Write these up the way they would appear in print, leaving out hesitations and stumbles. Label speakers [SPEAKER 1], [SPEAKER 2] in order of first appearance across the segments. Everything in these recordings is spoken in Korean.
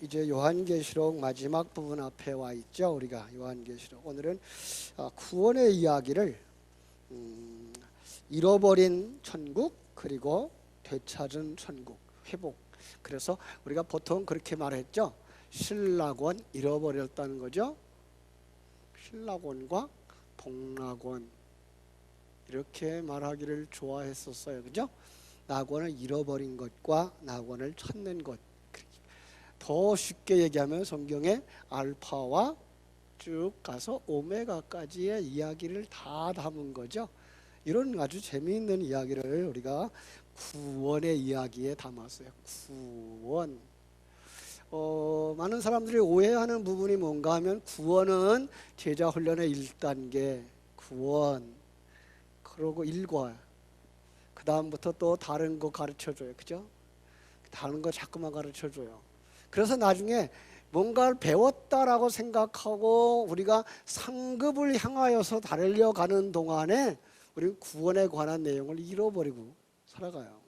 [SPEAKER 1] 이제 요한계시록 마지막 부분 앞에 와 있죠. 우리가 요한계시록 오늘은 구원의 이야기를 잃어버린 천국 그리고 되찾은 천국 회복. 그래서 우리가 보통 그렇게 말했죠. 신락원 잃어버렸다는 거죠. 신락원과 복락원 이렇게 말하기를 좋아했었어요. 그죠? 낙원을 잃어버린 것과 낙원을 찾는 것. 더 쉽게 얘기하면 성경에 알파와 쭉 가서 오메가까지의 이야기를 다 담은 거죠. 이런 아주 재미있는 이야기를 우리가 구원의 이야기에 담았어요. 구원. 많은 사람들이 오해하는 부분이 뭔가 하면 구원은 제자 훈련의 1단계 구원. 그러고 일과 그 다음부터 또 다른 거 가르쳐줘요. 그죠? 다른 거 자꾸만 가르쳐줘요. 그래서 나중에 뭔가를 배웠다라고 생각하고 우리가 상급을 향하여서 달려가는 동안에 우리는 구원에 관한 내용을 잃어버리고 살아가요.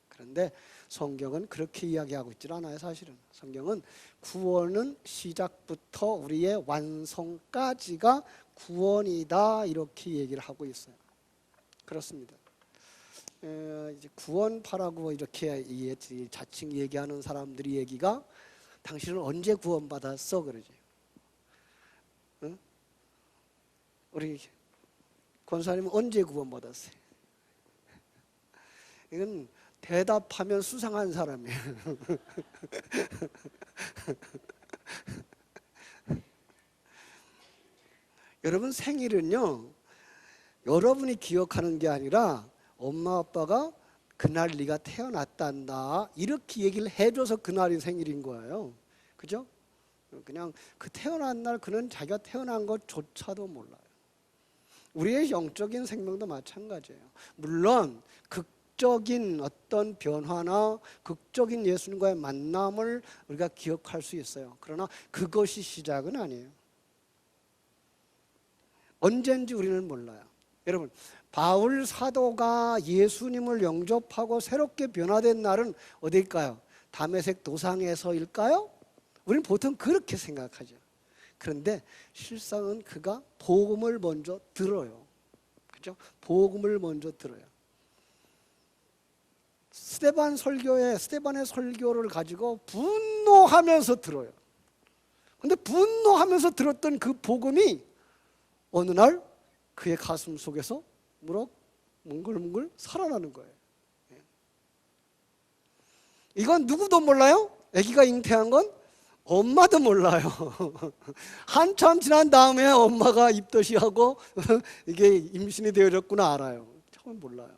[SPEAKER 1] 그런데 성경은 그렇게 이야기하고 있질 않아요. 사실은 성경은 구원은 시작부터 우리의 완성까지가 구원이다 이렇게 얘기를 하고 있어요. 그렇습니다. 이제 구원파라고 이렇게 자칭 얘기하는 사람들이 얘기가 당신은 언제 구원받았어? 그러지. 응? 우리 권사님은 언제 구원받았어요? 이건 대답하면 수상한 사람이에요. 여러분 생일은요, 여러분이 기억하는 게 아니라 엄마 아빠가 그날 네가 태어났단다 이렇게 얘기를 해줘서 그날이 생일인 거예요. 그죠? 그냥 그 태어난 날 그는 자기가 태어난 것조차도 몰라요. 우리의 영적인 생명도 마찬가지예요. 물론 극적인 어떤 변화나 극적인 예수님과의 만남을 우리가 기억할 수 있어요. 그러나 그것이 시작은 아니에요. 언젠지 우리는 몰라요. 여러분, 바울 사도가 예수님을 영접하고 새롭게 변화된 날은 어디일까요? 다메섹 도상에서일까요? 우리는 보통 그렇게 생각하죠. 그런데 실상은 그가 복음을 먼저 들어요. 그죠? 복음을 먼저 들어요. 스데반의 설교를 가지고 분노하면서 들어요. 근데 분노하면서 들었던 그 복음이 어느 날 그의 가슴 속에서 뭉글뭉글 살아나는 거예요. 이건 누구도 몰라요? 아기가 잉태한 건 엄마도 몰라요. 한참 지난 다음에 엄마가 입덧이 하고 이게 임신이 되어졌구나 알아요. 처음 몰라요.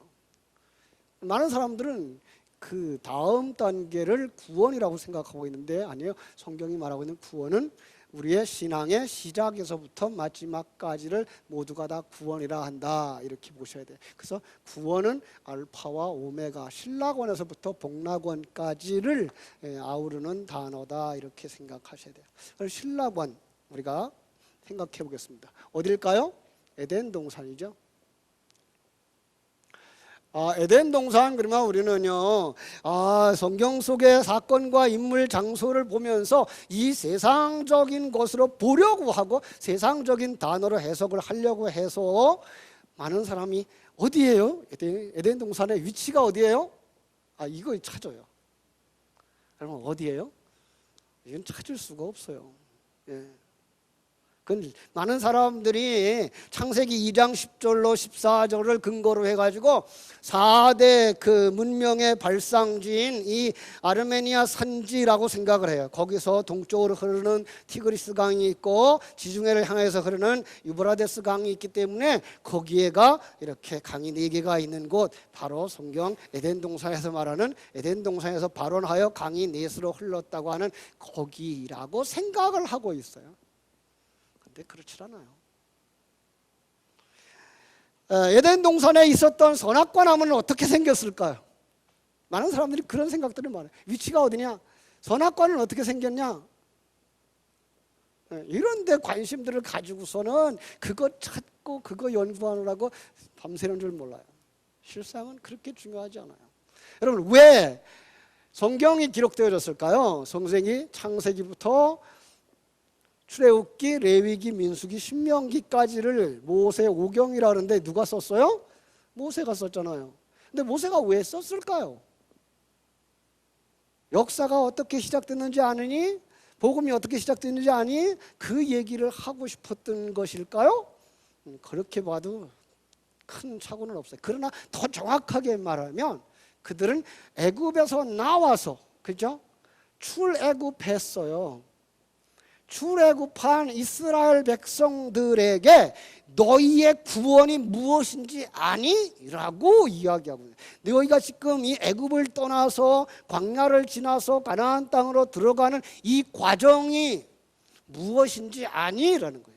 [SPEAKER 1] 많은 사람들은 그 다음 단계를 구원이라고 생각하고 있는데 아니에요. 성경이 말하고 있는 구원은 우리의 신앙의 시작에서부터 마지막까지를 모두가 다 구원이라 한다 이렇게 보셔야 돼요. 그래서 구원은 알파와 오메가 신락원에서부터 복락원까지를 아우르는 단어다 이렇게 생각하셔야 돼요. 그래서 신락원 우리가 생각해 보겠습니다. 어딜까요? 에덴 동산이죠. 에덴 동산 그러면 우리는요 성경 속의 사건과 인물 장소를 보면서 이 세상적인 것으로 보려고 하고 세상적인 단어로 해석을 하려고 해서 많은 사람이 어디예요? 에덴 동산의 위치가 어디예요? 이거 찾아요. 그러면 어디예요? 이건 찾을 수가 없어요. 예. 많은 사람들이 창세기 2장 10절로 14절을 근거로 해가지고 4대 그 문명의 발상지인 이 아르메니아 산지라고 생각을 해요. 거기서 동쪽으로 흐르는 티그리스 강이 있고 지중해를 향해서 흐르는 유브라데스 강이 있기 때문에 거기에가 이렇게 강이 4개가 있는 곳 바로 성경 에덴 동산에서 말하는 에덴 동산에서 발원하여 강이 넷으로 흘렀다고 하는 거기라고 생각을 하고 있어요. 근데 그렇지 않아요. 에덴 동산에 있었던 선악과 나무는 어떻게 생겼을까요? 많은 사람들이 그런 생각들을 말해요. 위치가 어디냐? 선악과는 어떻게 생겼냐? 이런 데 관심들을 가지고서는 그거 찾고 그거 연구하느라고 밤새는 줄 몰라요. 실상은 그렇게 중요하지 않아요. 여러분 왜 성경이 기록되어졌을까요? 성경이 창세기부터 출애굽기, 레위기, 민수기, 신명기까지를 모세 오경이라 하는데 누가 썼어요? 모세가 썼잖아요. 근데 모세가 왜 썼을까요? 역사가 어떻게 시작됐는지 아느니? 복음이 어떻게 시작됐는지 아니? 그 얘기를 하고 싶었던 것일까요? 그렇게 봐도 큰 착오는 없어요. 그러나 더 정확하게 말하면 그들은 애굽에서 나와서, 그죠? 출애굽했어요. 출애굽한 이스라엘 백성들에게 너희의 구원이 무엇인지 아니? 라고 이야기하고 있어요. 너희가 지금 이 애굽을 떠나서 광야를 지나서 가나안 땅으로 들어가는 이 과정이 무엇인지 아니? 라는 거예요.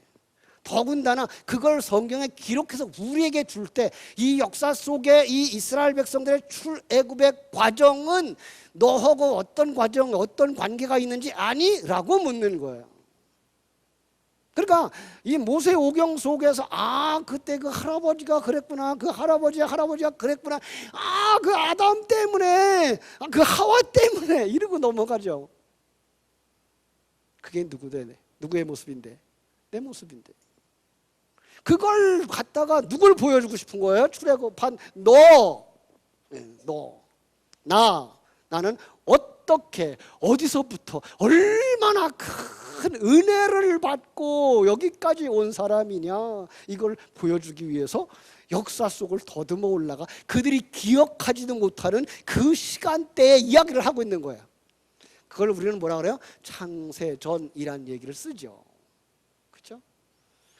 [SPEAKER 1] 더군다나 그걸 성경에 기록해서 우리에게 줄 때 이 역사 속에 이 이스라엘 백성들의 출애굽의 과정은 너하고 어떤 과정, 어떤 관계가 있는지 아니? 라고 묻는 거예요. 그러니까 이 모세 오경 속에서 그때 그 할아버지가 그랬구나, 그 할아버지가 그랬구나, 그 아담 때문에, 그 하와 때문에 이러고 넘어가죠. 그게 누구의 모습인데? 내 모습인데. 그걸 갖다가 누굴 보여주고 싶은 거예요? 출애굽한 나는 어떻게, 어디서부터, 얼마나 큰 은혜를 받고 여기까지 온 사람이냐, 이걸 보여주기 위해서 역사 속을 더듬어 올라가 그들이 기억하지도 못하는 그 시간대의 이야기를 하고 있는 거예요. 그걸 우리는 뭐라 그래요? 창세전이란 얘기를 쓰죠. 그렇죠?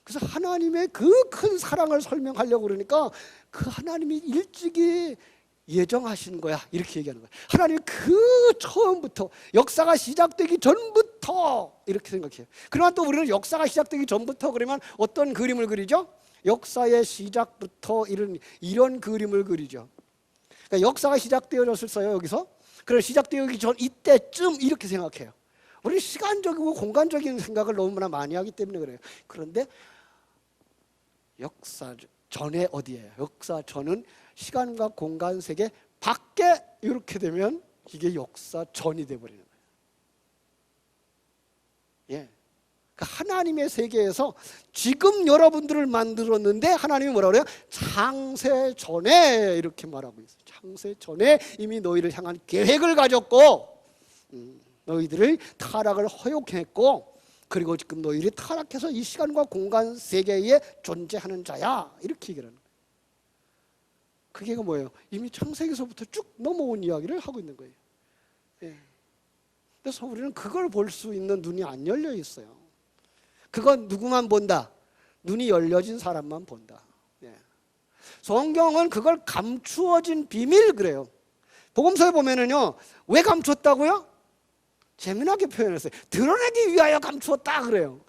[SPEAKER 1] 그래서 하나님의 그 큰 사랑을 설명하려고 그러니까 그 하나님이 일찍이 예정하신 거야, 이렇게 얘기하는 거야. 하나님 그 처음부터, 역사가 시작되기 전부터 이렇게 생각해요. 그러나 또 우리는 역사가 시작되기 전부터 그러면 어떤 그림을 그리죠? 역사의 시작부터 이런 그림을 그리죠. 그러니까 역사가 시작되어졌어요, 여기서. 그래서 시작되기 전 이때쯤 이렇게 생각해요. 우리 시간적이고 공간적인 생각을 너무나 많이 하기 때문에 그래요. 그런데 역사 전에 어디예요? 역사 전은 시간과 공간 세계 밖에 이렇게 되면 이게 역사 전이 돼버리는 거예요. 예. 그러니까 하나님의 세계에서 지금 여러분들을 만들었는데 하나님이 뭐라 그래요? 창세 전에 이렇게 말하고 있어요. 창세 전에 이미 너희를 향한 계획을 가졌고 너희들을 타락을 허용했고 그리고 지금 너희들이 타락해서 이 시간과 공간 세계에 존재하는 자야, 이렇게 얘기를 하는 거예요. 그게 뭐예요? 이미 창세기서부터 쭉 넘어온 이야기를 하고 있는 거예요. 예. 그래서 우리는 그걸 볼 수 있는 눈이 안 열려 있어요. 그건 누구만 본다? 눈이 열려진 사람만 본다. 예. 성경은 그걸 감추어진 비밀 그래요. 복음서에 보면은요, 왜 감췄다고요? 재미나게 표현했어요. 드러내기 위하여 감추었다 그래요.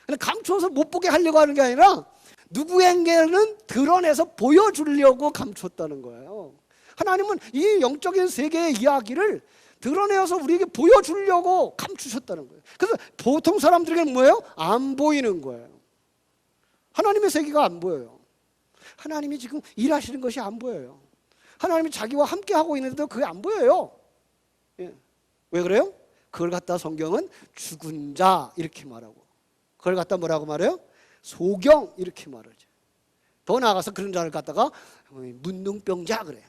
[SPEAKER 1] 근데 감추어서 못 보게 하려고 하는 게 아니라 누구에게는 드러내서 보여주려고 감췄다는 거예요. 하나님은 이 영적인 세계의 이야기를 드러내어서 우리에게 보여주려고 감추셨다는 거예요. 그래서 보통 사람들에게는 뭐예요? 안 보이는 거예요. 하나님의 세계가 안 보여요. 하나님이 지금 일하시는 것이 안 보여요. 하나님이 자기와 함께 하고 있는데도 그게 안 보여요. 예. 왜 그래요? 그걸 갖다 성경은 죽은 자 이렇게 말하고, 그걸 갖다 뭐라고 말해요? 소경 이렇게 말하죠. 더 나아가서 그런 자를 갖다가 문둥병자 그래요.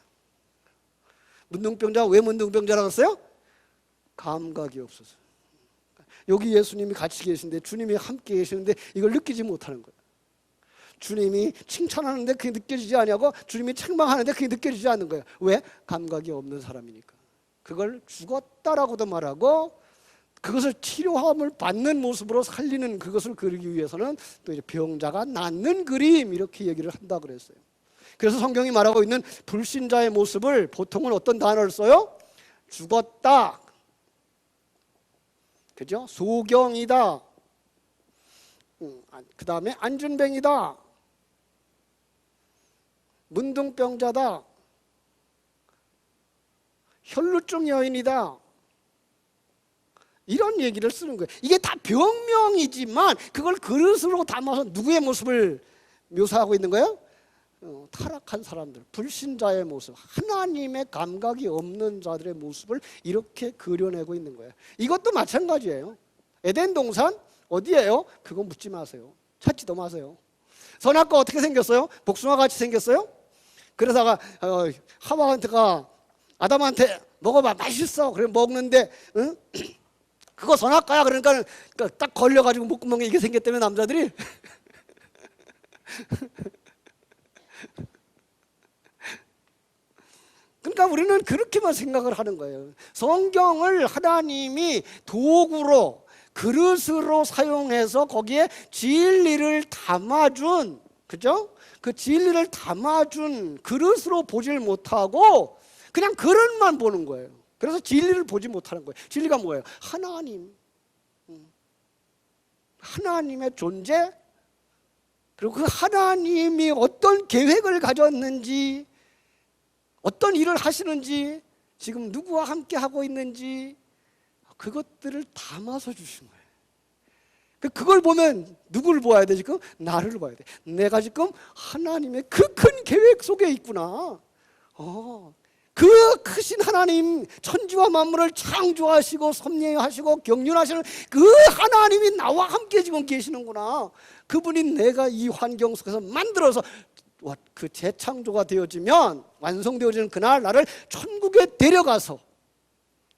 [SPEAKER 1] 문둥병자, 왜 문둥병자라고 했어요? 감각이 없어서. 여기 예수님이 같이 계신데, 주님이 함께 계시는데 이걸 느끼지 못하는 거예요. 주님이 칭찬하는데 그게 느껴지지 않냐고, 주님이 책망하는데 그게 느껴지지 않는 거예요. 왜? 감각이 없는 사람이니까. 그걸 죽었다라고도 말하고, 그것을 치료함을 받는 모습으로 살리는 그것을 그리기 위해서는 또 이제 병자가 낫는 그림, 이렇게 얘기를 한다 그랬어요. 그래서 성경이 말하고 있는 불신자의 모습을 보통은 어떤 단어를 써요? 죽었다, 그죠? 소경이다, 그 다음에 안준뱅이다, 문둥병자다, 혈루증 여인이다, 이런 얘기를 쓰는 거예요. 이게 다 병명이지만 그걸 그릇으로 담아서 누구의 모습을 묘사하고 있는 거예요? 타락한 사람들, 불신자의 모습, 하나님의 감각이 없는 자들의 모습을 이렇게 그려내고 있는 거예요. 이것도 마찬가지예요. 에덴 동산 어디예요? 그거 묻지 마세요. 찾지도 마세요. 선악과 어떻게 생겼어요? 복숭아 같이 생겼어요? 그러다가 하와한테가 아담한테 먹어봐, 맛있어. 그래 먹는데 응? 그거 선악과야. 그러니까 딱 걸려가지고 목구멍에 이게 생겼다며 남자들이. 그러니까 우리는 그렇게만 생각을 하는 거예요. 성경을 하나님이 도구로, 그릇으로 사용해서 거기에 진리를 담아준, 그죠? 그 진리를 담아준 그릇으로 보질 못하고 그냥 그릇만 보는 거예요. 그래서 진리를 보지 못하는 거예요. 진리가 뭐예요? 하나님, 하나님의 존재, 그리고 그 하나님이 어떤 계획을 가졌는지, 어떤 일을 하시는지, 지금 누구와 함께 하고 있는지, 그것들을 담아서 주신 거예요. 그걸 보면 누구를 보아야 돼? 지금 나를 봐야 돼. 내가 지금 하나님의 그 큰 계획 속에 있구나. 그 크신 하나님, 천지와 만물을 창조하시고 섭리하시고 경륜하시는 그 하나님이 나와 함께 지금 계시는구나. 그분이 내가 이 환경 속에서 만들어서 그 재창조가 되어지면, 완성되어지는 그날 나를 천국에 데려가서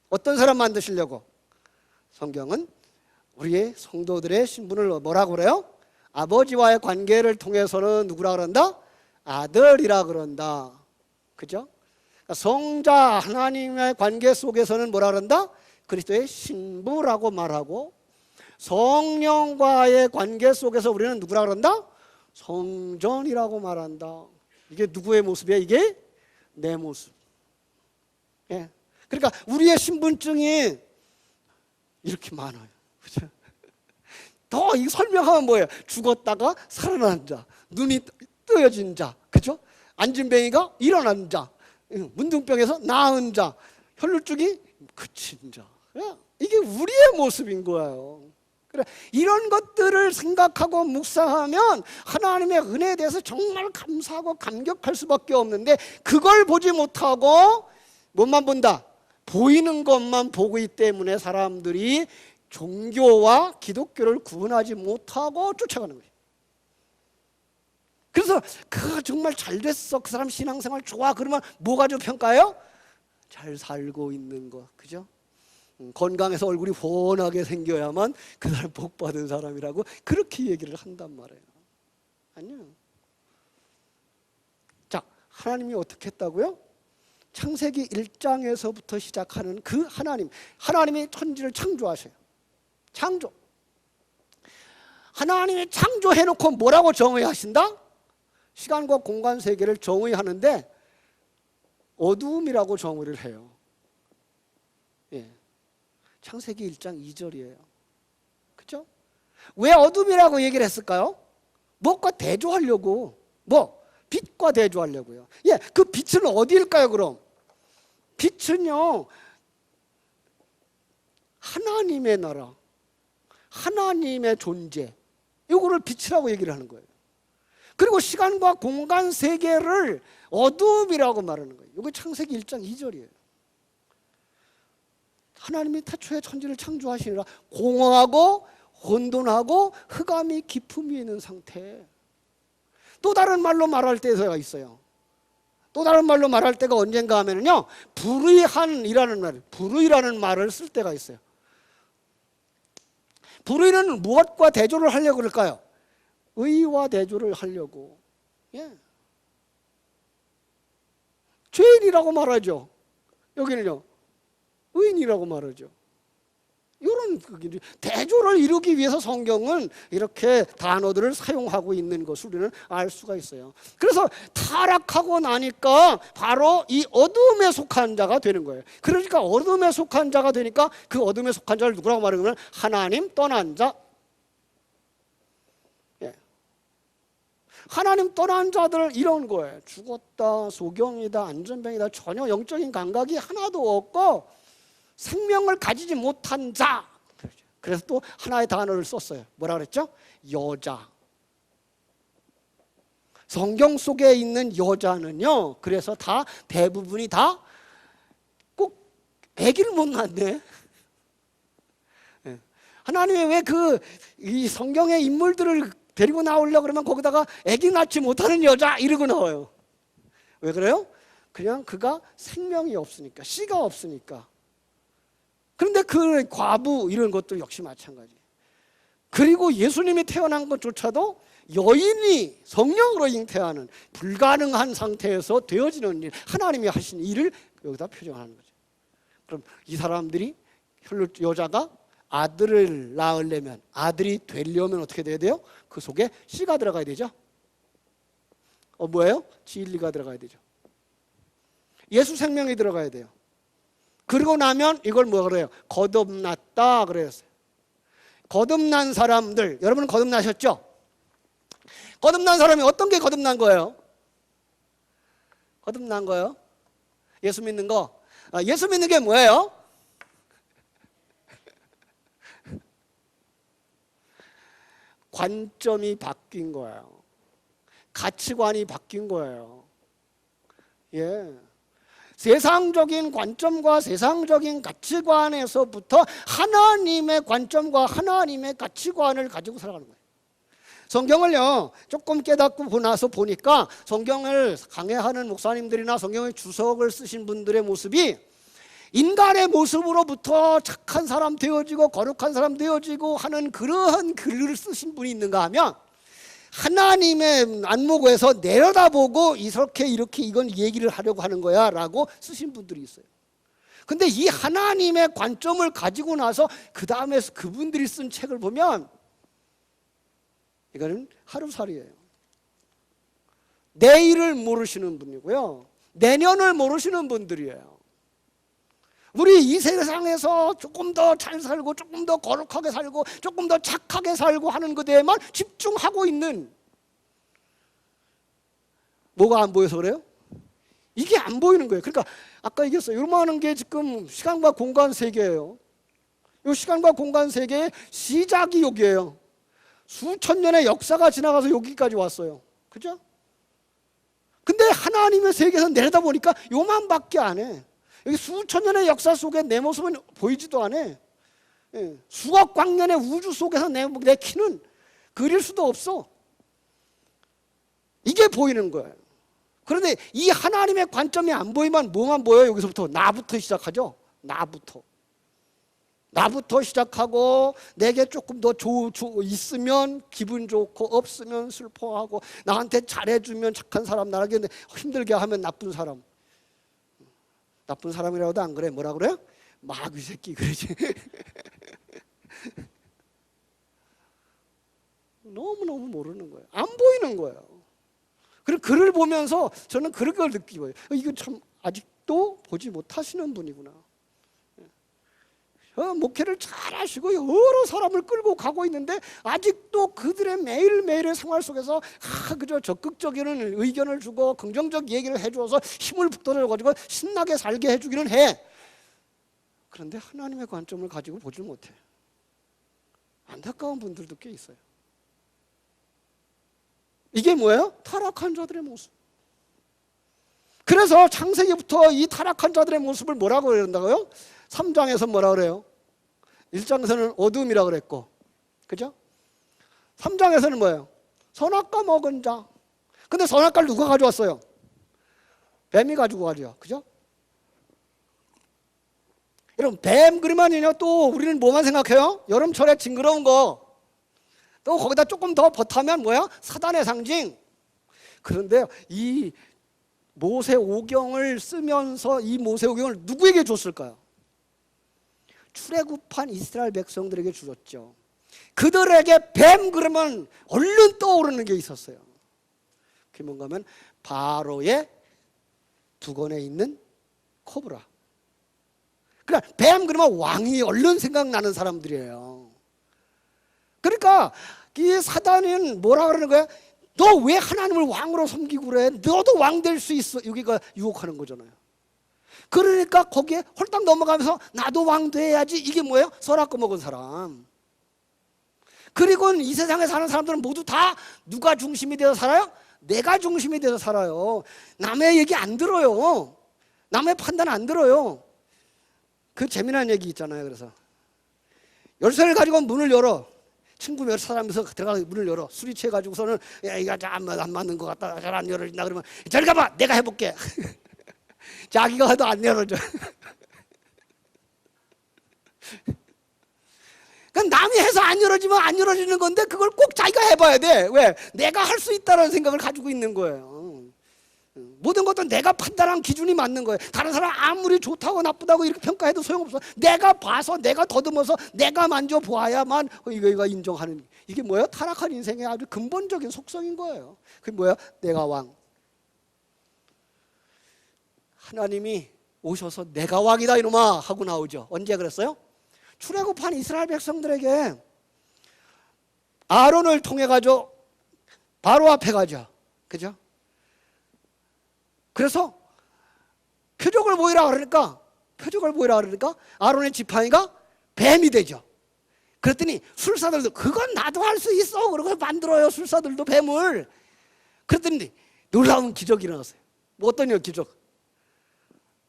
[SPEAKER 1] 어떤 사람 만드시려고? 성경은 우리의 성도들의 신분을 뭐라고 그래요? 아버지와의 관계를 통해서는 누구라 그런다? 아들이라 그런다. 그죠? 그러니까 성자 하나님의 관계 속에서는 뭐라 그런다? 그리스도의 신부라고 말하고, 성령과의 관계 속에서 우리는 누구라 그런다? 성전이라고 말한다. 이게 누구의 모습이야? 이게 내 모습. 예. 그러니까 우리의 신분증이 이렇게 많아요. 그죠? 더 이 설명하면 뭐예요? 죽었다가 살아난 자, 눈이 뜨여진 자, 그죠? 앉은뱅이가 일어난 자, 문둥병에서 나은 자, 혈루증이 그친 자. 이게 우리의 모습인 거예요. 그래, 이런 것들을 생각하고 묵상하면 하나님의 은혜에 대해서 정말 감사하고 감격할 수밖에 없는데, 그걸 보지 못하고 뭐만 본다? 보이는 것만 보고 있기 때문에 사람들이 종교와 기독교를 구분하지 못하고 쫓아가는 거예요. 그래서 그가 정말 잘 됐어, 그 사람 신앙생활 좋아, 그러면 뭐 가지고 평가해요? 잘 살고 있는 거, 그죠? 건강해서 얼굴이 훤하게 생겨야만 그 사람 복 받은 사람이라고 그렇게 얘기를 한단 말이에요. 아니요. 자, 하나님이 어떻게 했다고요? 창세기 1장에서부터 시작하는 그 하나님이 천지를 창조하셔요. 창조. 하나님이 창조해놓고 뭐라고 정의하신다? 시간과 공간 세계를 정의하는데 어두움이라고 정의를 해요. 예. 창세기 1장 2절이에요. 그죠? 왜 어둠이라고 얘기를 했을까요? 무엇과 대조하려고. 빛과 대조하려고요. 예, 그 빛은 어디일까요, 그럼? 빛은요, 하나님의 나라, 하나님의 존재, 이거를 빛이라고 얘기를 하는 거예요. 그리고 시간과 공간 세계를 어둠이라고 말하는 거예요. 이게 창세기 1장 2절이에요. 하나님이 태초에 천지를 창조하시니라 공허하고 혼돈하고 흑암이 기품이 있는 상태. 또 다른 말로 말할 때가 있어요. 또 다른 말로 말할 때가 언젠가 하면은요, 불의라는 말을 쓸 때가 있어요. 불의는 무엇과 대조를 하려고 그럴까요? 의와 대조를 하려고. 예. 죄인이라고 말하죠. 여기는요, 의인이라고 말하죠. 이런 대조를 이루기 위해서 성경은 이렇게 단어들을 사용하고 있는 것을 우리는 알 수가 있어요. 그래서 타락하고 나니까 바로 이 어둠에 속한 자가 되는 거예요. 그러니까 어둠에 속한 자가 되니까 그 어둠에 속한 자를 누구라고 말하면 하나님 떠난 자. 예. 하나님 떠난 자들 이런 거예요. 죽었다, 소경이다, 안전병이다, 전혀 영적인 감각이 하나도 없고 생명을 가지지 못한 자. 그래서 또 하나의 단어를 썼어요. 뭐라 그랬죠? 여자. 성경 속에 있는 여자는요, 그래서 다 대부분이 다 꼭 아기를 못 낳네. 하나님이 왜 이 성경의 인물들을 데리고 나오려고 그러면 거기다가 아기 낳지 못하는 여자 이러고 나와요. 왜 그래요? 그냥 그가 생명이 없으니까, 씨가 없으니까. 그런데 그 과부 이런 것도 역시 마찬가지. 그리고 예수님이 태어난 것조차도 여인이 성령으로 잉태하는 불가능한 상태에서 되어지는 일, 하나님이 하신 일을 여기다 표정하는 거죠. 그럼 이 사람들이 여자가 아들을 낳으려면, 아들이 되려면 어떻게 돼야 돼요? 그 속에 씨가 들어가야 되죠. 뭐예요? 진리가 들어가야 되죠. 예수 생명이 들어가야 돼요. 그리고 나면 이걸 뭐라 그래요? 거듭났다 그랬어요. 거듭난 사람들, 여러분 거듭나셨죠? 거듭난 사람이 어떤 게 거듭난 거예요? 거듭난 거예요? 예수 믿는 거. 예수 믿는 게 뭐예요? 관점이 바뀐 거예요. 가치관이 바뀐 거예요. 예. 세상적인 관점과 세상적인 가치관에서부터 하나님의 관점과 하나님의 가치관을 가지고 살아가는 거예요. 성경을요, 조금 깨닫고 나서 보니까 성경을 강해하는 목사님들이나 성경의 주석을 쓰신 분들의 모습이 인간의 모습으로부터 착한 사람 되어지고 거룩한 사람 되어지고 하는 그러한 글을 쓰신 분이 있는가 하면 하나님의 안목에서 내려다보고 이렇게 이건 얘기를 하려고 하는 거야 라고 쓰신 분들이 있어요. 근데 이 하나님의 관점을 가지고 나서 그 다음에 그분들이 쓴 책을 보면 이거는 하루살이에요. 내일을 모르시는 분이고요, 내년을 모르시는 분들이에요. 우리 이 세상에서 조금 더 잘 살고 조금 더 거룩하게 살고 조금 더 착하게 살고 하는 것에만 집중하고 있는, 뭐가 안 보여서 그래요? 이게 안 보이는 거예요. 그러니까 아까 얘기했어요. 요만한 게 지금 시간과 공간 세계예요. 이 시간과 공간 세계의 시작이 여기예요. 수천 년의 역사가 지나가서 여기까지 왔어요. 그죠? 근데 하나님의 세계에서 내려다보니까 요만밖에 안 해. 여기 수천 년의 역사 속에 내 모습은 보이지도 않아. 수억 광년의 우주 속에서 내 키는 그릴 수도 없어. 이게 보이는 거예요. 그런데 이 하나님의 관점이 안 보이면 뭐만 보여요? 여기서부터 나부터 시작하죠. 나부터 시작하고 내게 조금 더 있으면 기분 좋고 없으면 슬퍼하고 나한테 잘해주면 착한 사람, 나에게 힘들게 하면 나쁜 사람. 나쁜 사람이라고도 안 그래. 뭐라 그래요? 마귀 새끼 그러지. 너무너무 모르는 거예요. 안 보이는 거예요. 그리고 글을 보면서 저는 그런 걸 느끼고요. 이거 참 아직도 보지 못하시는 분이구나. 목회를 잘 하시고 여러 사람을 끌고 가고 있는데 아직도 그들의 매일매일의 생활 속에서 그저 적극적인 의견을 주고 긍정적 얘기를 해줘서 힘을 북돋아가지고 신나게 살게 해주기는 해. 그런데 하나님의 관점을 가지고 보질 못해. 안타까운 분들도 꽤 있어요. 이게 뭐예요? 타락한 자들의 모습. 그래서 창세기부터 이 타락한 자들의 모습을 뭐라고 그런다고요? 3장에서 뭐라 그래요? 1장에서는 어둠이라고 그랬고, 그죠? 3장에서는 뭐예요? 선악과 먹은 자. 근데 선악과를 누가 가져왔어요? 뱀이 가지고 가죠. 그죠? 여러분, 뱀 그러면요, 또 우리는 뭐만 생각해요? 여름철에 징그러운 거. 또 거기다 조금 더 버타면 뭐야? 사단의 상징. 그런데 이 모세오경을 쓰면서 이 모세오경을 누구에게 줬을까요? 출애굽한 이스라엘 백성들에게 주었죠. 그들에게 뱀 그러면 얼른 떠오르는 게 있었어요. 그게 뭔가 하면 바로의 두건에 있는 코브라. 그러니까 뱀 그러면 왕이 얼른 생각나는 사람들이에요. 그러니까 이 사단은 뭐라 그러는 거야? 너 왜 하나님을 왕으로 섬기고 그래? 너도 왕 될 수 있어. 여기가 유혹하는 거잖아요. 그러니까 거기에 홀딱 넘어가면서 나도 왕 돼야지. 이게 뭐예요? 선악과 먹은 사람. 그리고 이 세상에 사는 사람들은 모두 다 누가 중심이 되어 살아요? 내가 중심이 돼서 살아요. 남의 얘기 안 들어요. 남의 판단 안 들어요. 그 재미난 얘기 있잖아요. 그래서 열쇠를 가지고 문을 열어. 친구 몇 사람에서 들어가서 문을 열어. 술이 취해가지고서는 야, 이거 안 맞는 것 같다. 잘 안 열어진다. 그러면 저리 가봐. 내가 해볼게. 자기가 해도 안 열어져. 그러니까 남이 해서 안 열어지면 안 열어지는 건데 그걸 꼭 자기가 해봐야 돼. 왜? 내가 할 수 있다는 생각을 가지고 있는 거예요. 모든 것도 내가 판단한 기준이 맞는 거예요. 다른 사람 아무리 좋다고 나쁘다고 이렇게 평가해도 소용없어. 내가 봐서 내가 더듬어서 내가 만져보아야만 이거 인정하는, 이게 뭐예요? 타락한 인생의 아주 근본적인 속성인 거예요. 그게 뭐예요? 내가 왕. 하나님이 오셔서 내가 왕이다 이놈아 하고 나오죠. 언제 그랬어요? 출애굽한 이스라엘 백성들에게 아론을 통해 가지고 바로 앞에 가죠. 그죠? 그래서 표적을 보이라 그러니까 아론의 지팡이가 뱀이 되죠. 그랬더니 술사들도 그건 나도 할 수 있어. 그러고 만들어요. 술사들도 뱀을. 그랬더니 놀라운 기적이 일어났어요. 뭐 어떤 기적?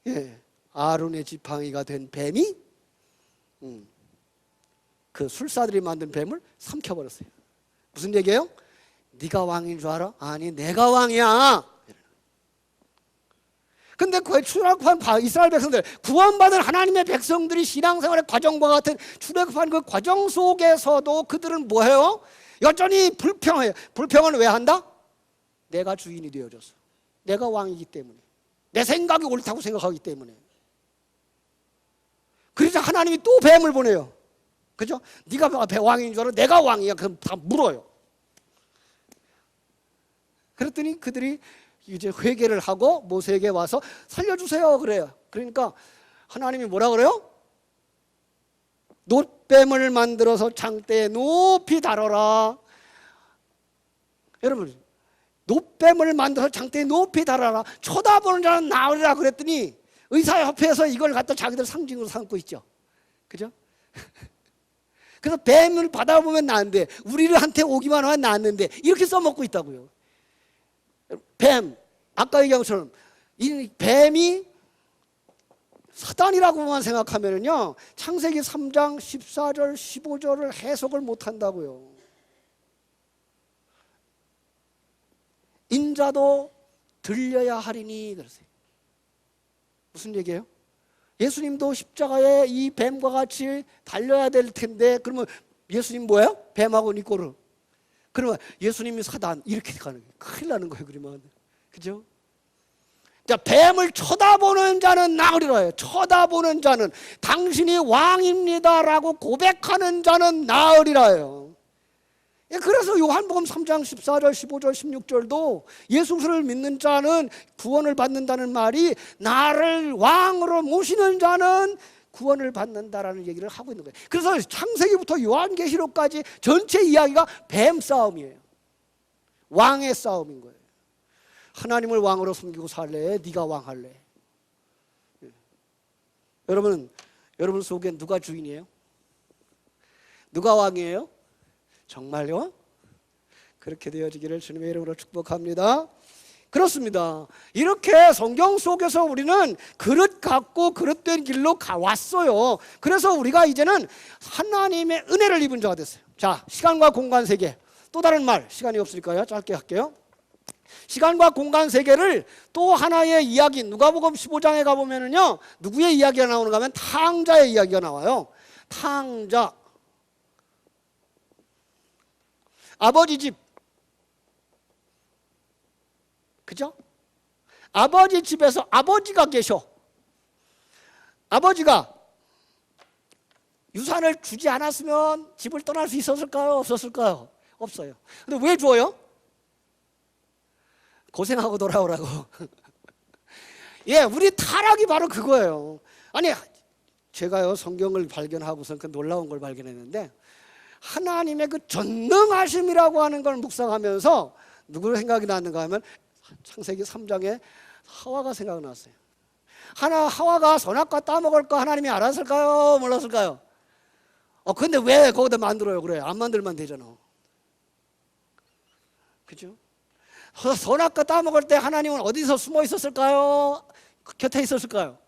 [SPEAKER 1] 예, 아론의 지팡이가 된 뱀이 그 술사들이 만든 뱀을 삼켜버렸어요. 무슨 얘기예요? 네가 왕인 줄 알아? 아니 내가 왕이야. 근데 그 출애굽한 이스라엘 백성들, 구원받은 하나님의 백성들이 신앙생활의 과정과 같은 출애굽한 그 과정 속에서도 그들은 뭐해요? 여전히 불평해요. 불평은 왜 한다? 내가 주인이 되어져서, 내가 왕이기 때문에, 내 생각이 옳다고 생각하기 때문에. 그래서 하나님이 또 뱀을 보내요. 그죠? 네가 왕인 줄 알아? 내가 왕이야. 그럼 다 물어요. 그랬더니 그들이 이제 회개를 하고 모세에게 와서 살려주세요 그래요. 그러니까 하나님이 뭐라 그래요? 놋뱀을 만들어서 장대에 높이 달아라. 여러분, 놋뱀을 만들어서 장대에 높이 달아라. 쳐다보는 자는 나으리라 그랬더니 의사협회에서 이걸 갖다 자기들 상징으로 삼고 있죠. 그죠? 그래서 뱀을 받아보면 나은데 우리한테 오기만 하면 낫는데 이렇게 써먹고 있다고요. 뱀, 아까 얘기한 것처럼 이 뱀이 사단이라고만 생각하면요 창세기 3장 14절 15절을 해석을 못한다고요. 인자도 들려야 하리니 그러세요. 무슨 얘기예요? 예수님도 십자가에 이 뱀과 같이 달려야 될 텐데 그러면 예수님 뭐예요? 뱀하고 니꼬르. 그러면 예수님이 사단 이렇게 가는 거예요. 큰일 나는 거예요. 그러면 그죠? 자, 뱀을 쳐다보는 자는 나으리라 해요. 쳐다보는 자는, 당신이 왕입니다라고 고백하는 자는 나으리라 해요. 그래서 요한복음 3장 14절 15절 16절도 예수를 믿는 자는 구원을 받는다는 말이 나를 왕으로 모시는 자는 구원을 받는다라는 얘기를 하고 있는 거예요. 그래서 창세기부터 요한계시록까지 전체 이야기가 뱀 싸움이에요. 왕의 싸움인 거예요. 하나님을 왕으로 섬기고 살래? 네가 왕할래? 여러분 속에 누가 주인이에요? 누가 왕이에요? 정말요? 그렇게 되어지기를 주님의 이름으로 축복합니다. 그렇습니다. 이렇게 성경 속에서 우리는 그릇 갖고 그릇된 길로 왔어요. 그래서 우리가 이제는 하나님의 은혜를 입은 자가 됐어요. 자, 시간과 공간 세계. 또 다른 말, 시간이 없으니까요. 짧게 할게요. 시간과 공간 세계를 또 하나의 이야기, 누가복음 15장에 가보면은요, 누구의 이야기가 나오는가 하면 탕자의 이야기가 나와요. 탕자. 아버지 집. 그죠? 아버지 집에서 아버지가 계셔. 아버지가 유산을 주지 않았으면 집을 떠날 수 있었을까요? 없었을까요? 없어요. 근데 왜 줘요? 고생하고 돌아오라고. 예, 우리 타락이 바로 그거예요. 아니, 제가요 성경을 발견하고서 그 놀라운 걸 발견했는데 하나님의 그 전능하심이라고 하는 걸 묵상하면서 누구 생각이 났는가 하면 창세기 3장에 하와가 생각났어요. 하와가 선악과 따먹을 거 하나님이 알았을까요? 몰랐을까요? 근데 왜 거기다 만들어요? 그래, 안 만들면 되잖아. 그죠? 선악과 따먹을 때 하나님은 어디서 숨어 있었을까요? 곁에 있었을까요?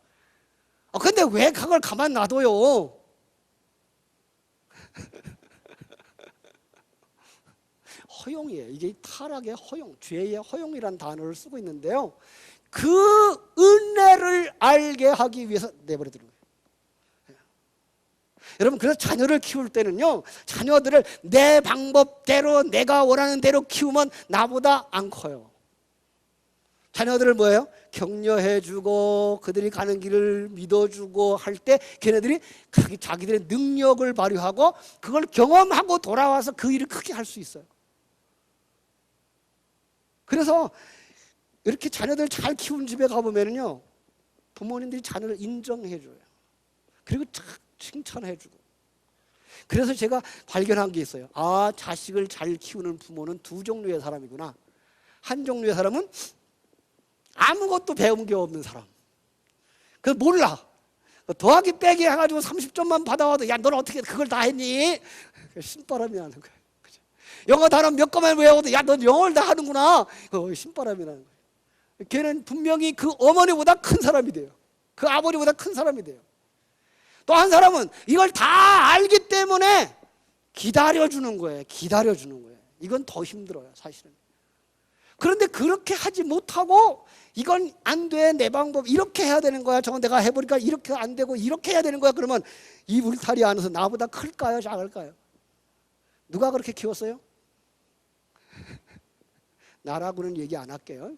[SPEAKER 1] 근데 왜 그걸 가만 놔둬요? 허용이에요. 이게 타락의 허용, 죄의 허용이라는 단어를 쓰고 있는데요, 그 은혜를 알게 하기 위해서 내버려 두는 거예요. 여러분, 그래서 자녀를 키울 때는요, 자녀들을 내 방법대로 내가 원하는 대로 키우면 나보다 안 커요. 자녀들을 뭐예요? 격려해주고 그들이 가는 길을 믿어주고 할 때 걔네들이 자기들의 능력을 발휘하고 그걸 경험하고 돌아와서 그 일을 크게 할 수 있어요. 그래서 이렇게 자녀들 잘 키운 집에 가보면요, 부모님들이 자녀를 인정해줘요. 그리고 칭찬해주고. 그래서 제가 발견한 게 있어요. 아, 자식을 잘 키우는 부모는 두 종류의 사람이구나. 한 종류의 사람은 아무것도 배운 게 없는 사람. 그래서 몰라. 더하기 빼기 해가지고 30점만 받아와도 야, 너는 어떻게 그걸 다 했니? 신바람이 나는 거예요. 영어 단어 몇 개만 외워도 야, 넌 영어를 다 하는구나. 신바람이 나는 거예요. 걔는 분명히 그 어머니보다 큰 사람이 돼요. 그 아버지보다 큰 사람이 돼요. 또 한 사람은 이걸 다 알기 때문에 기다려주는 거예요. 기다려주는 거예요. 이건 더 힘들어요, 사실은. 그런데 그렇게 하지 못하고 이건 안 돼, 내 방법 이렇게 해야 되는 거야, 저건 내가 해보니까 이렇게 안 되고 이렇게 해야 되는 거야. 그러면 이 울타리 안에서 나보다 클까요, 작을까요? 누가 그렇게 키웠어요? 나라고는 얘기 안 할게요.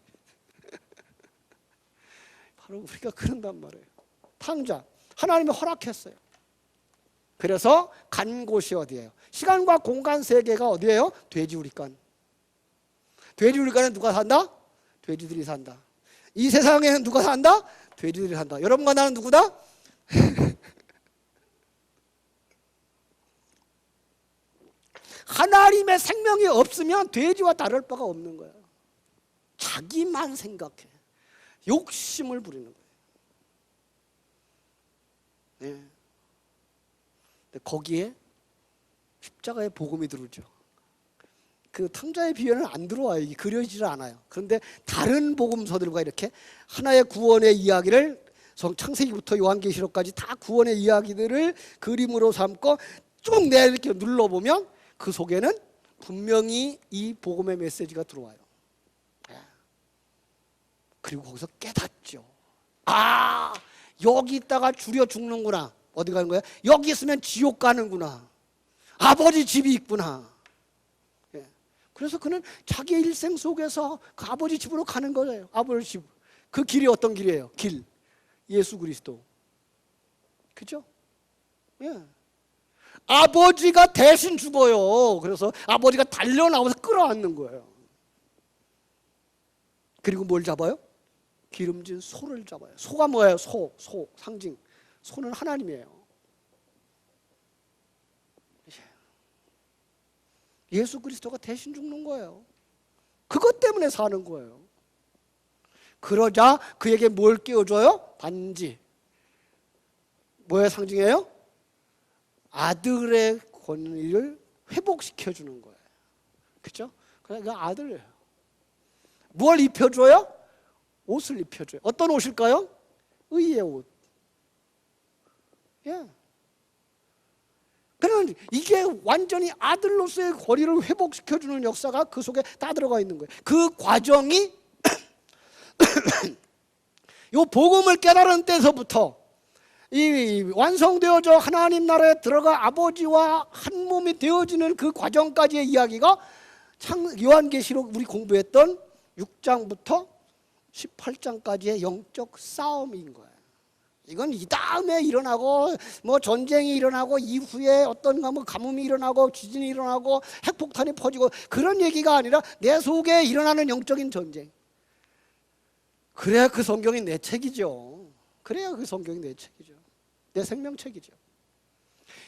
[SPEAKER 1] 바로 우리가 그런단 말이에요. 탕자, 하나님이 허락했어요. 그래서 간 곳이 어디예요? 시간과 공간 세계가 어디예요? 돼지우리간. 돼지우리간에 누가 산다? 돼지들이 산다. 이 세상에는 누가 산다? 돼지들이 산다. 여러분과 나는 누구다? 하나님의 생명이 없으면 돼지와 다를 바가 없는 거예요. 자기만 생각해. 욕심을 부리는 거예요. 네. 근데 거기에 십자가의 복음이 들어오죠. 그 탕자의 비유는 안 들어와요. 이게 그려지질 않아요. 그런데 다른 복음서들과 이렇게 하나의 구원의 이야기를 창세기부터 요한계시록까지 다 구원의 이야기들을 그림으로 삼고 쭉 이렇게 눌러보면 그 속에는 분명히 이 복음의 메시지가 들어와요. 그리고 거기서 깨닫죠. 아, 여기 있다가 줄여 죽는구나. 어디 가는 거야? 여기 있으면 지옥 가는구나. 아버지 집이 있구나. 그래서 그는 자기의 일생 속에서 그 아버지 집으로 가는 거예요. 아버지 집. 그 길이 어떤 길이에요? 길. 예수 그리스도. 그죠? 예. 아버지가 대신 죽어요. 그래서 아버지가 달려나와서 끌어안는 거예요. 그리고 뭘 잡아요? 기름진 소를 잡아요. 소가 뭐예요? 소, 상징. 소는 하나님이에요. 예수 그리스도가 대신 죽는 거예요. 그것 때문에 사는 거예요. 그러자 그에게 뭘 끼워줘요? 반지. 뭐의 상징이에요? 아들의 권위를 회복시켜주는 거예요. 그렇죠? 그러니까 아들이에요. 뭘 입혀줘요? 옷을 입혀줘요. 어떤 옷일까요? 의의 옷. 예. 그러면 이게 완전히 아들로서의 권위를 회복시켜주는 역사가 그 속에 다 들어가 있는 거예요. 그 과정이 이 복음을 깨달은 때서부터 이 완성되어져 하나님 나라에 들어가 아버지와 한 몸이 되어지는 그 과정까지의 이야기가 요한계시록 우리 공부했던 6장부터 18장까지의 영적 싸움인 거예요. 이건 이 다음에 일어나고 뭐 전쟁이 일어나고 이후에 어떤가 뭐 가뭄이 일어나고 지진이 일어나고 핵폭탄이 퍼지고 그런 얘기가 아니라 내 속에 일어나는 영적인 전쟁. 그래야 그 성경이 내 책이죠. 그래야 그 성경이 내 책이죠. 내 생명책이죠.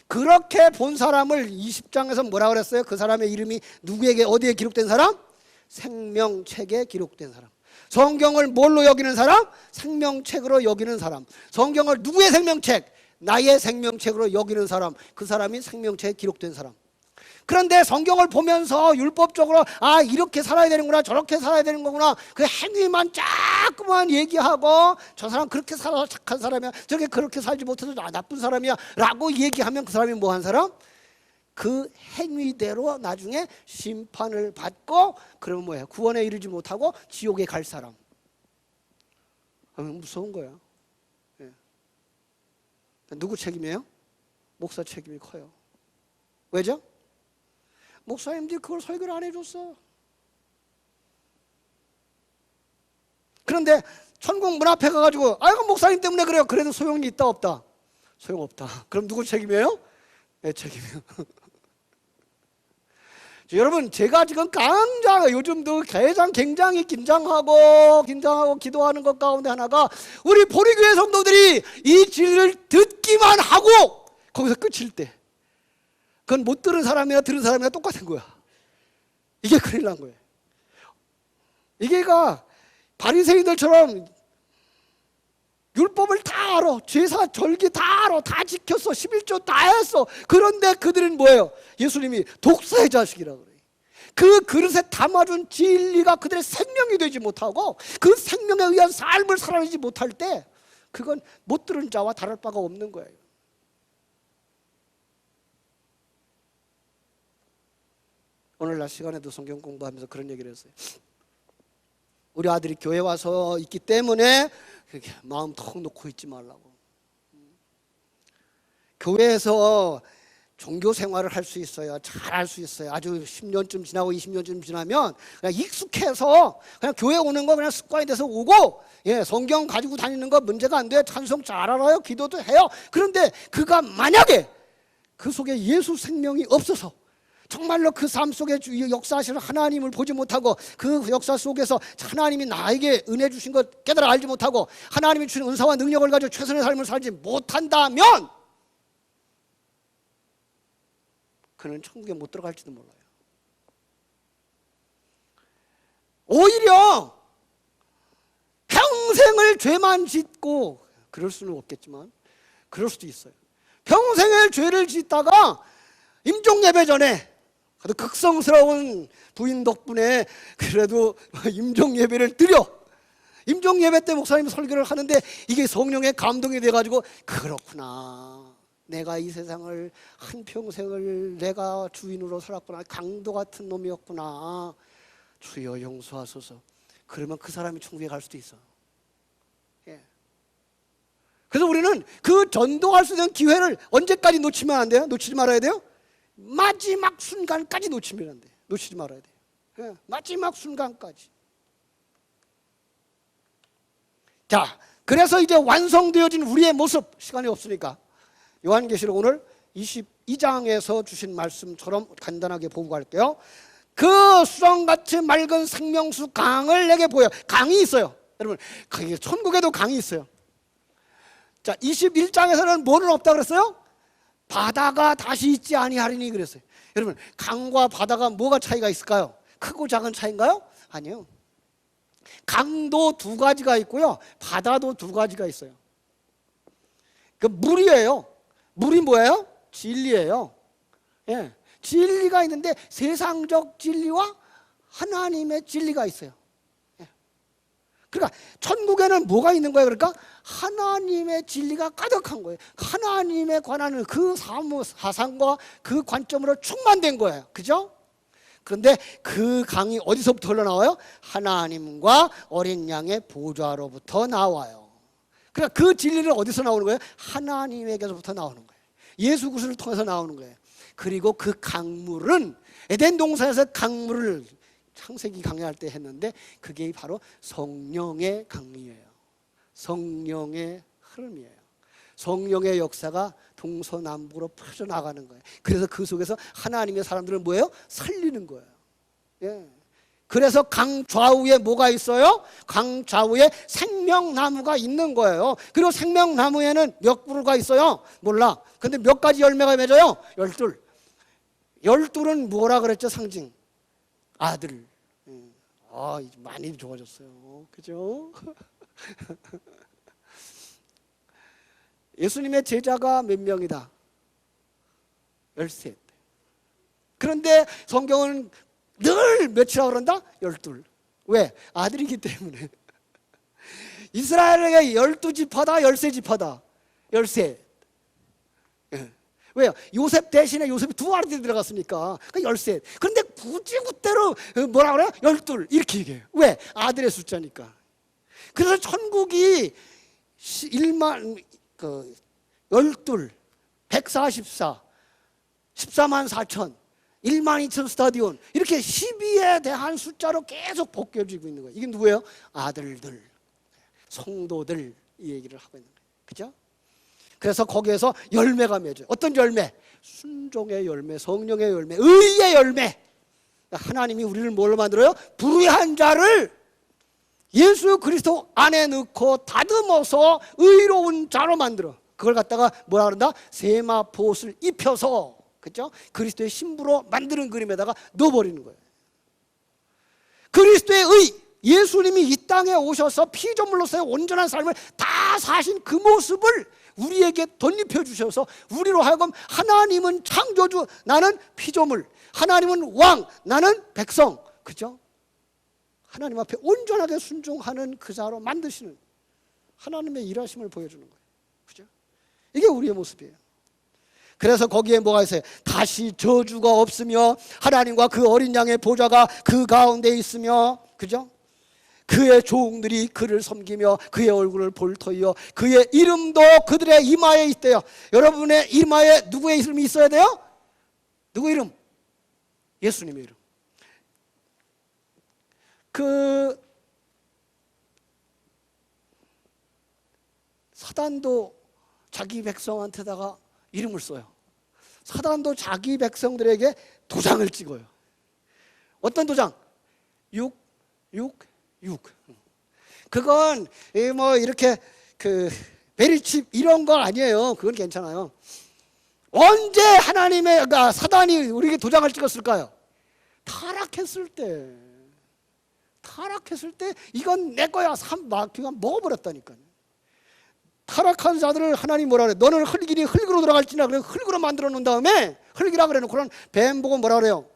[SPEAKER 1] 그렇게 본 사람을 20장에서 뭐라 그랬어요? 그 사람의 이름이 누구에게 어디에 기록된 사람? 생명책에 기록된 사람. 성경을 뭘로 여기는 사람? 생명책으로 여기는 사람. 성경을 누구의 생명책? 나의 생명책으로 여기는 사람. 그 사람이 생명책에 기록된 사람. 그런데 성경을 보면서 율법적으로 아 이렇게 살아야 되는구나 저렇게 살아야 되는 거구나 그 행위만 자꾸만 얘기하고 저 사람 그렇게 살아서 착한 사람이야 저게 그렇게 살지 못해서 나쁜 사람이야 라고 얘기하면 그 사람이 뭐 한 사람? 그 행위대로 나중에 심판을 받고 그러면 뭐예요? 구원에 이르지 못하고 지옥에 갈 사람. 무서운 거야. 예. 누구 책임이에요? 목사 책임이 커요. 왜죠? 목사님들이 그걸 설교를 안 해줬어. 그런데 천국 문 앞에 가가지고 아이고 목사님 때문에 그래요. 그래도 소용이 있다 없다? 소용없다. 그럼 누구 책임이에요? 내 책임이에요. 여러분 제가 지금 요즘도 굉장히 긴장하고 기도하는 것 가운데 하나가 우리 보리교회 성도들이 이 진리를 듣기만 하고 거기서 끝일 때 그건 못 들은 사람이나 들은 사람이나 똑같은 거야. 이게 큰일 난 거예요. 이게가 바리새인들처럼 율법을 다 알아. 제사 절기 다 알아. 다 지켰어. 11조 다 했어. 그런데 그들은 뭐예요? 예수님이 독사의 자식이라고 그래요. 그 그릇에 담아준 진리가 그들의 생명이 되지 못하고 그 생명에 의한 삶을 살아내지 못할 때 그건 못 들은 자와 다를 바가 없는 거예요. 오늘날 시간에도 성경 공부하면서 그런 얘기를 했어요. 우리 아들이 교회 와서 있기 때문에 그렇게 마음 턱 놓고 있지 말라고. 교회에서 종교 생활을 할 수 있어요. 잘 할 수 있어요. 아주 10년쯤 지나고 20년쯤 지나면 그냥 익숙해서 그냥 교회 오는 거 그냥 습관이 돼서 오고 예, 성경 가지고 다니는 거 문제가 안 돼요. 찬송 잘 알아요. 기도도 해요. 그런데 그가 만약에 그 속에 예수 생명이 없어서 정말로 그 삶 속에 역사하시는 하나님을 보지 못하고 그 역사 속에서 하나님이 나에게 은혜 주신 것 깨달아 알지 못하고 하나님이 주신 은사와 능력을 가지고 최선의 삶을 살지 못한다면 그는 천국에 못 들어갈지도 몰라요. 오히려 평생을 죄만 짓고 그럴 수는 없겠지만 그럴 수도 있어요. 평생을 죄를 짓다가 임종예배 전에 극성스러운 부인 덕분에 그래도 임종예배를 드려 임종예배 때 목사님이 설교를 하는데 이게 성령의 감동이 돼가지고 그렇구나 내가 이 세상을 한평생을 내가 주인으로 살았구나 강도 같은 놈이었구나 주여 용서하소서 그러면 그 사람이 천국에 갈 수도 있어. 예. 그래서 우리는 그 전도할 수 있는 기회를 언제까지 놓치면 안 돼요? 놓치지 말아야 돼요? 마지막 순간까지 놓치면 안 돼. 놓치지 말아야 돼. 예, 마지막 순간까지. 자, 그래서 이제 완성되어진 우리의 모습 시간이 없으니까 요한계시록 오늘 22장에서 주신 말씀처럼 간단하게 보고 갈게요. 그 수정같이 맑은 생명수 강을 내게 보여. 강이 있어요. 여러분, 천국에도 강이 있어요. 자, 21장에서는 뭐는 없다 그랬어요? 바다가 다시 있지 아니하리니 그랬어요. 여러분 강과 바다가 뭐가 차이가 있을까요? 크고 작은 차이인가요? 아니요. 강도 두 가지가 있고요 바다도 두 가지가 있어요. 그 물이에요. 물이 뭐예요? 진리예요. 예, 진리가 있는데 세상적 진리와 하나님의 진리가 있어요. 그러니까 천국에는 뭐가 있는 거예요? 그러니까 하나님의 진리가 가득한 거예요. 하나님에 관한 그 사상과 그 관점으로 충만된 거예요. 그죠? 그런데 그 강이 어디서부터 흘러나와요? 하나님과 어린 양의 보좌로부터 나와요. 그러니까 그 진리는 어디서 나오는 거예요? 하나님에게서부터 나오는 거예요. 예수 그리스도를 통해서 나오는 거예요. 그리고 그 강물은 에덴 동산에서 강물을 창세기 강의할 때 했는데 그게 바로 성령의 강이에요. 성령의 흐름이에요. 성령의 역사가 동서남북으로 퍼져나가는 거예요. 그래서 그 속에서 하나님의 사람들은 뭐예요? 살리는 거예요. 예. 그래서 강 좌우에 뭐가 있어요? 강 좌우에 생명나무가 있는 거예요. 그리고 생명나무에는 몇 그루가 있어요? 몰라. 근데 몇 가지 열매가 맺어요? 12. 12는 뭐라 그랬죠? 상징. 아들. 아, 많이 좋아졌어요. 그죠? 예수님의 제자가 몇 명이다? 13. 그런데 성경은 늘 몇이라고 그런다? 12. 왜? 아들이기 때문에. 이스라엘에게 12지파다, 13지파다. 13. 예. 왜요? 요셉 대신에 요셉이 두 아들이 들어갔으니까. 그러니까 13. 그런데 굳이 그대로 뭐라 그래요? 12. 이렇게 얘기해요. 왜? 아들의 숫자니까. 그래서 천국이 1만, 12, 144, 14만 4천, 1만 2천 스타디온, 이렇게 12에 대한 숫자로 계속 벗겨지고 있는 거예요. 이게 누구예요? 아들들, 성도들, 이 얘기를 하고 있는 거예요. 그죠? 그래서 거기에서 열매가 맺어요. 어떤 열매? 순종의 열매, 성령의 열매, 의의 열매. 하나님이 우리를 뭘로 만들어요? 불의한 자를 예수 그리스도 안에 넣고 다듬어서 의로운 자로 만들어. 그걸 갖다가 뭐라 그런다? 세마포옷을 입혀서, 그렇죠? 그리스도의 신부로 만드는 그림에다가 넣어버리는 거예요. 그리스도의 의, 예수님이 이 땅에 오셔서 피조물로서의 온전한 삶을 다 사신 그 모습을 우리에게 덧입혀 주셔서 우리로 하여금 하나님은 창조주, 나는 피조물, 하나님은 왕, 나는 백성, 그렇죠? 하나님 앞에 온전하게 순종하는 그 자로 만드시는 하나님의 일하심을 보여주는 거예요. 그죠? 이게 우리의 모습이에요. 그래서 거기에 뭐가 있어요? 다시 저주가 없으며 하나님과 그 어린 양의 보좌가 그 가운데 있으며, 그죠? 그의 종들이 그를 섬기며 그의 얼굴을 볼 터이요 그의 이름도 그들의 이마에 있대요. 여러분의 이마에 누구의 이름이 있어야 돼요? 누구 이름? 예수님의 이름. 사단도 자기 백성한테다가 이름을 써요. 사단도 자기 백성들에게 도장을 찍어요. 어떤 도장? 6. 그건 뭐 이렇게 베리칩 이런 거 아니에요. 그건 괜찮아요. 언제 그러니까 사단이 우리에게 도장을 찍었을까요? 타락했을 때 이건 내 거야. 그냥 먹어버렸다니까요. 타락한 자들을 하나님 뭐라 그래? 너는 흙이니 흙으로 돌아갈지나. 그래 흙으로 만들어 놓은 다음에 흙이라 그래 놓고 뱀 보고 뭐라 그래요?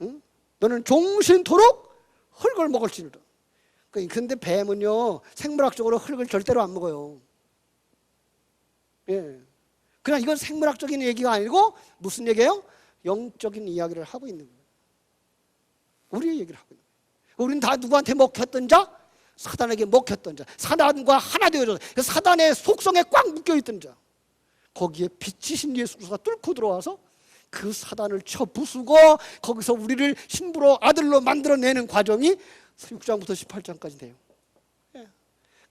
[SPEAKER 1] 응? 너는 종신토록 흙을 먹을지니라. 근데 뱀은요 생물학적으로 흙을 절대로 안 먹어요. 예. 그냥 이건 생물학적인 얘기가 아니고 무슨 얘기예요? 영적인 이야기를 하고 있는 거예요. 우리의 얘기를 하고 있는 거예요. 우리는 다 누구한테 먹혔던 자? 사단에게 먹혔던 자. 사단과 하나 되어져서 사단의 속성에 꽉 묶여있던 자. 거기에 빛이신 예수 그리스도가 뚫고 들어와서 그 사단을 쳐 부수고 거기서 우리를 신부로 아들로 만들어내는 과정이 6장부터 18장까지 돼요.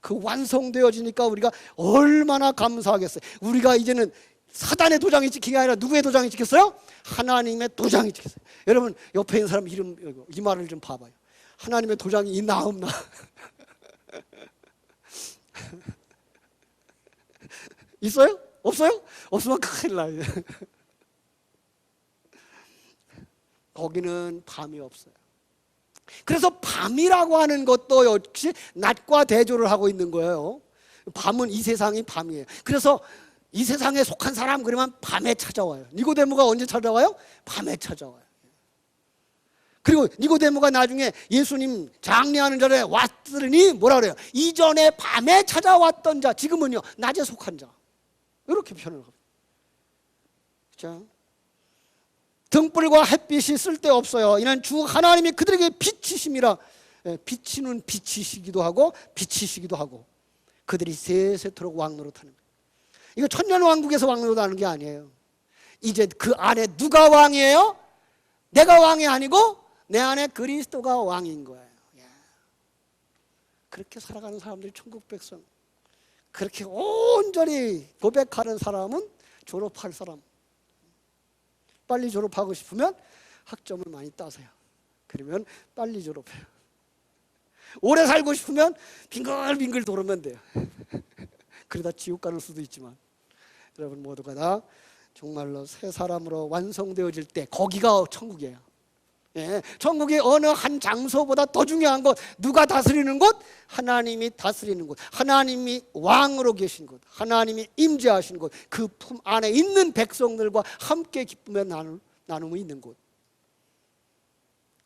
[SPEAKER 1] 그 완성되어지니까 우리가 얼마나 감사하겠어요. 우리가 이제는 사단의 도장이 찍힌 게 아니라 누구의 도장이 찍혔어요? 하나님의 도장이 찍혔어요. 여러분 옆에 있는 사람 이름, 이 말을 좀 봐봐요. 하나님의 도장이 있나 없나? 있어요? 없어요? 없으면 큰일 나요. 거기는 밤이 없어요. 그래서 밤이라고 하는 것도 역시 낮과 대조를 하고 있는 거예요. 밤은 이 세상이 밤이에요. 그래서 이 세상에 속한 사람 그러면 밤에 찾아와요. 니고데모가 언제 찾아와요? 밤에 찾아와요. 그리고 니고데모가 나중에 예수님 장례하는 자리에 왔더니 뭐라 그래요? 이전에 밤에 찾아왔던 자, 지금은요 낮에 속한 자. 이렇게 표현을 합니다. 그렇죠? 등불과 햇빛이 쓸데없어요. 이는 주 하나님이 그들에게 빛이심이라. 비치는 빛이시기도 하고 빛이시기도 하고 그들이 세세토록 왕노릇하는 거예요. 이거 천년왕국에서 왕노릇하는 게 아니에요. 이제 그 안에 누가 왕이에요? 내가 왕이 아니고 내 안에 그리스도가 왕인 거예요. 그렇게 살아가는 사람들이 천국 백성. 그렇게 온전히 고백하는 사람은 졸업할 사람. 빨리 졸업하고 싶으면 학점을 많이 따세요. 그러면 빨리 졸업해요. 오래 살고 싶으면 빙글빙글 돌으면 돼요. 그러다 지옥 가는 수도 있지만 여러분 모두가 다 정말로 새 사람으로 완성되어질 때 거기가 천국이에요. 예, 천국이 어느 한 장소보다 더 중요한 것, 누가 다스리는 곳? 하나님이 다스리는 곳, 하나님이 왕으로 계신 곳, 하나님이 임재하신 곳, 그 품 안에 있는 백성들과 함께 기쁨의 나눔이 있는 곳.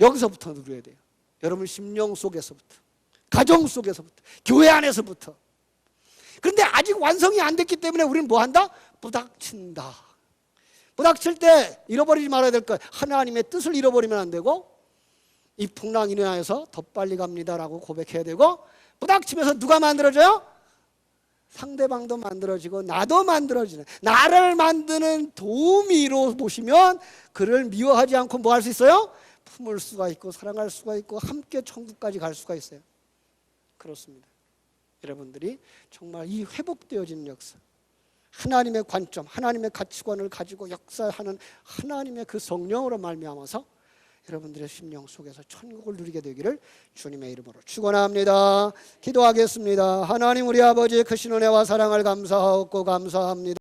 [SPEAKER 1] 여기서부터 누려야 돼요. 여러분 심령 속에서부터, 가정 속에서부터, 교회 안에서부터. 그런데 아직 완성이 안 됐기 때문에 우리는 뭐 한다? 부닥친다. 부닥칠 때 잃어버리지 말아야 될 것, 하나님의 뜻을 잃어버리면 안 되고, 이 풍랑 인하여서 더 빨리 갑니다라고 고백해야 되고, 부닥치면서 누가 만들어져요? 상대방도 만들어지고 나도 만들어지는, 나를 만드는 도우미로 보시면 그를 미워하지 않고 뭐 할 수 있어요? 품을 수가 있고 사랑할 수가 있고 함께 천국까지 갈 수가 있어요. 그렇습니다. 여러분들이 정말 이 회복되어지는 역사, 하나님의 관점, 하나님의 가치관을 가지고 역사하는 하나님의 그 성령으로 말미암아서 여러분들의 심령 속에서 천국을 누리게 되기를 주님의 이름으로 축원합니다. 기도하겠습니다. 하나님 우리 아버지의 크신 은혜와 사랑을 감사하고 감사합니다.